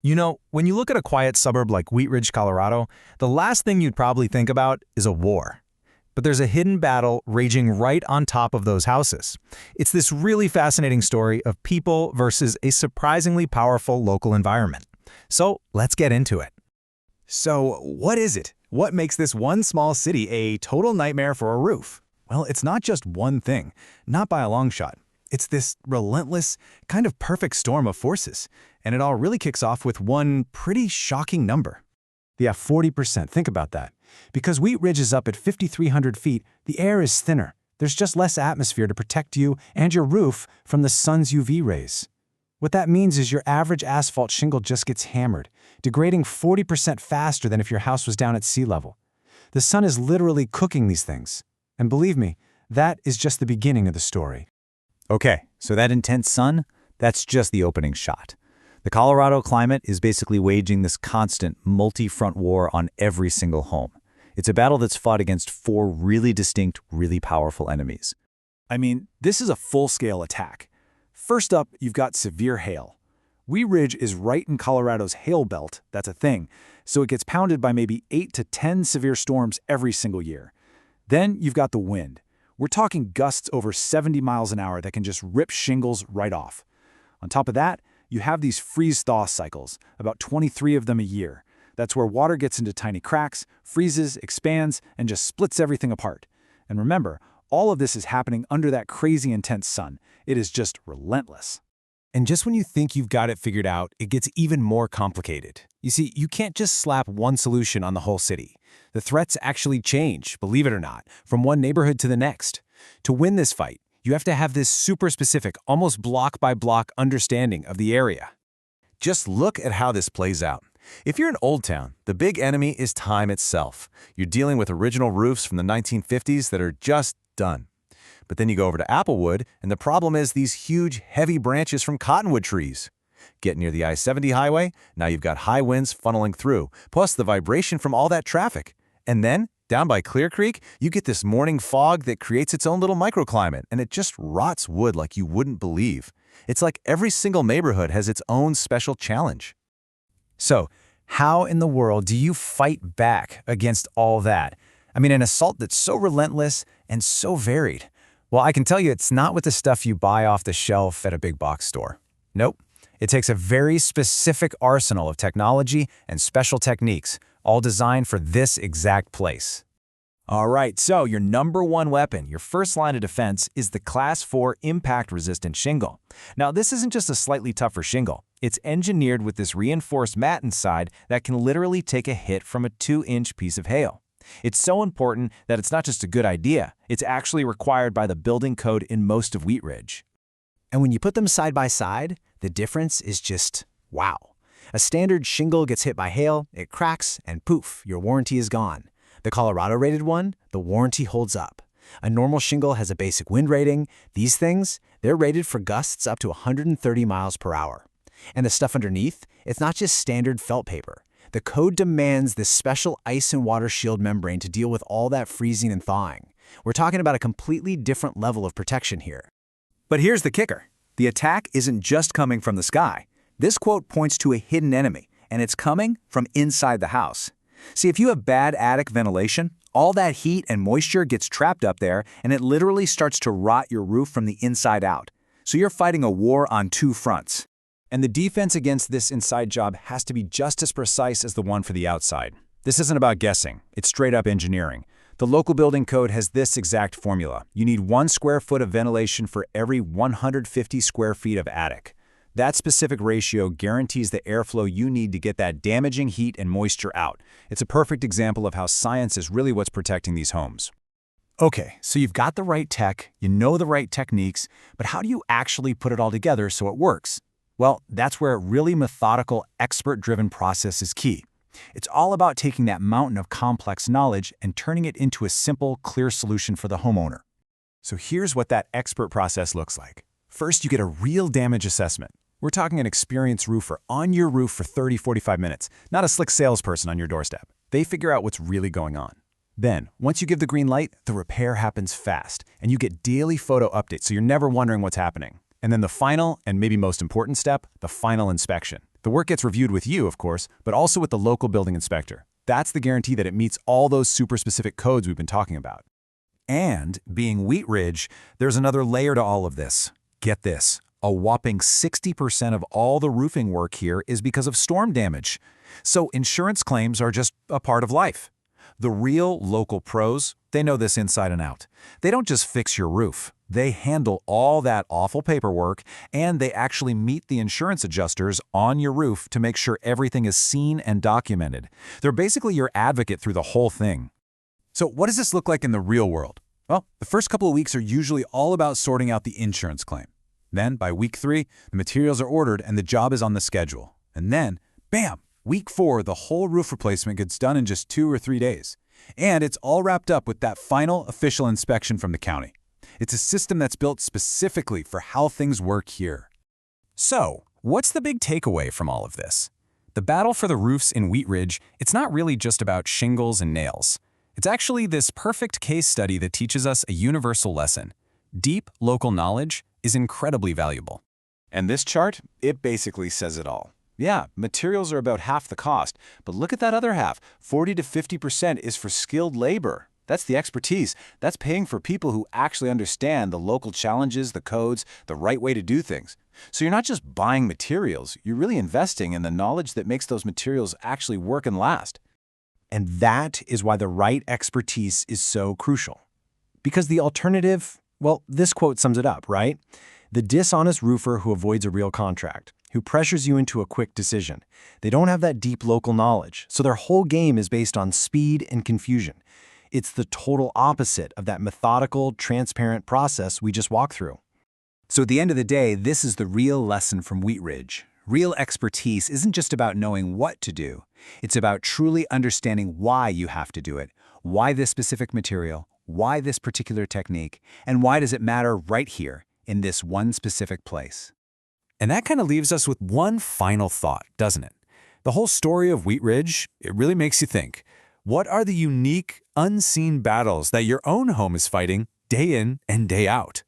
You know, when you look at a quiet suburb like Wheat Ridge, Colorado, the last thing you'd probably think about is a war. But there's a hidden battle raging right on top of those houses. It's this really fascinating story of people versus a surprisingly powerful local environment. So let's get into it. So, what is it? What makes this one small city a total nightmare for a roof? Well, it's not just one thing, not by a long shot. It's this relentless, kind of perfect storm of forces, and it all really kicks off with one pretty shocking number. Yeah, 40%. Think about that. Because Wheat Ridge is up at 5,300 feet, the air is thinner. There's just less atmosphere to protect you and your roof from the sun's UV rays. What that means is your average asphalt shingle just gets hammered, degrading 40% faster than if your house was down at sea level. The sun is literally cooking these things. And believe me, that is just the beginning of the story. Okay, so that intense sun, that's just the opening shot. The Colorado climate is basically waging this constant multi-front war on every single home. It's a battle that's fought against four really distinct, really powerful enemies. I mean, this is a full-scale attack. First up, you've got severe hail. Wheat Ridge is right in Colorado's hail belt, that's a thing, so it gets pounded by maybe 8 to 10 severe storms every single year. Then you've got the wind. We're talking gusts over 70 miles an hour that can just rip shingles right off. On top of that, you have these freeze-thaw cycles, about 23 of them a year. That's where water gets into tiny cracks, freezes, expands, and just splits everything apart. And remember, all of this is happening under that crazy intense sun. It is just relentless. And just when you think you've got it figured out, it gets even more complicated. You see, you can't just slap one solution on the whole city. The threats actually change, believe it or not, from one neighborhood to the next. To win this fight, you have to have this super specific, almost block-by-block understanding of the area. Just look at how this plays out. If you're in Old Town, the big enemy is time itself. You're dealing with original roofs from the 1950s that are just done. But then you go over to Applewood, and the problem is these huge, heavy branches from cottonwood trees. Get near the I-70 highway, now you've got high winds funneling through, plus the vibration from all that traffic. And then, down by Clear Creek, you get this morning fog that creates its own little microclimate, and it just rots wood like you wouldn't believe. It's like every single neighborhood has its own special challenge. So, how in the world do you fight back against all that? I mean, an assault that's so relentless and so varied. Well, I can tell you it's not with the stuff you buy off the shelf at a big box store. Nope. It takes a very specific arsenal of technology and special techniques, all designed for this exact place. All right, so your number one weapon, your first line of defense, is the Class 4 impact-resistant shingle. Now, this isn't just a slightly tougher shingle. It's engineered with this reinforced mat inside that can literally take a hit from a 2-inch piece of hail. It's so important that it's not just a good idea, it's actually required by the building code in most of Wheat Ridge. And when you put them side by side, the difference is just wow. A standard shingle gets hit by hail, it cracks, and poof, your warranty is gone. The Colorado-rated one, the warranty holds up. A normal shingle has a basic wind rating. These things, they're rated for gusts up to 130 miles per hour. And the stuff underneath, it's not just standard felt paper. The code demands this special ice and water shield membrane to deal with all that freezing and thawing. We're talking about a completely different level of protection here. But here's the kicker. The attack isn't just coming from the sky. This quote points to a hidden enemy, and it's coming from inside the house. See, if you have bad attic ventilation, all that heat and moisture gets trapped up there, and it literally starts to rot your roof from the inside out. So you're fighting a war on two fronts. And the defense against this inside job has to be just as precise as the one for the outside. This isn't about guessing. It's straight-up engineering. The local building code has this exact formula. You need 1 square foot of ventilation for every 150 square feet of attic. That specific ratio guarantees the airflow you need to get that damaging heat and moisture out. It's a perfect example of how science is really what's protecting these homes. Okay, so you've got the right tech, you know the right techniques, but how do you actually put it all together so it works? Well, that's where a really methodical, expert-driven process is key. It's all about taking that mountain of complex knowledge and turning it into a simple, clear solution for the homeowner. So here's what that expert process looks like. First, you get a real damage assessment. We're talking an experienced roofer on your roof for 30-45 minutes, not a slick salesperson on your doorstep. They figure out what's really going on. Then, once you give the green light, the repair happens fast, and you get daily photo updates so you're never wondering what's happening. And then the final, and maybe most important step, the final inspection. The work gets reviewed with you, of course, but also with the local building inspector. That's the guarantee that it meets all those super specific codes we've been talking about. And, being Wheat Ridge, there's another layer to all of this. Get this, a whopping 60% of all the roofing work here is because of storm damage. So insurance claims are just a part of life. The real local pros, they know this inside and out. They don't just fix your roof. They handle all that awful paperwork, and they actually meet the insurance adjusters on your roof to make sure everything is seen and documented. They're basically your advocate through the whole thing. So what does this look like in the real world? Well, the first couple of weeks are usually all about sorting out the insurance claim. Then, by week 3, the materials are ordered and the job is on the schedule. And then, bam! Week 4, the whole roof replacement gets done in just 2 or 3 days. And it's all wrapped up with that final official inspection from the county. It's a system that's built specifically for how things work here. So, what's the big takeaway from all of this? The battle for the roofs in Wheat Ridge, it's not really just about shingles and nails. It's actually this perfect case study that teaches us a universal lesson. Deep local knowledge is incredibly valuable. And this chart, it basically says it all. Yeah, materials are about half the cost, but look at that other half. 40 to 50% is for skilled labor. That's the expertise. That's paying for people who actually understand the local challenges, the codes, the right way to do things. So you're not just buying materials, you're really investing in the knowledge that makes those materials actually work and last. And that is why the right expertise is so crucial. Because the alternative, well, this quote sums it up, right? The dishonest roofer who avoids a real contract, who pressures you into a quick decision. They don't have that deep local knowledge, so their whole game is based on speed and confusion. It's the total opposite of that methodical, transparent process we just walked through. So at the end of the day, this is the real lesson from Wheat Ridge. Real expertise isn't just about knowing what to do. It's about truly understanding why you have to do it. Why this specific material? Why this particular technique? And why does it matter right here in this one specific place? And that kind of leaves us with one final thought, doesn't it? The whole story of Wheat Ridge, it really makes you think. What are the unique, unseen battles that your own home is fighting day in and day out?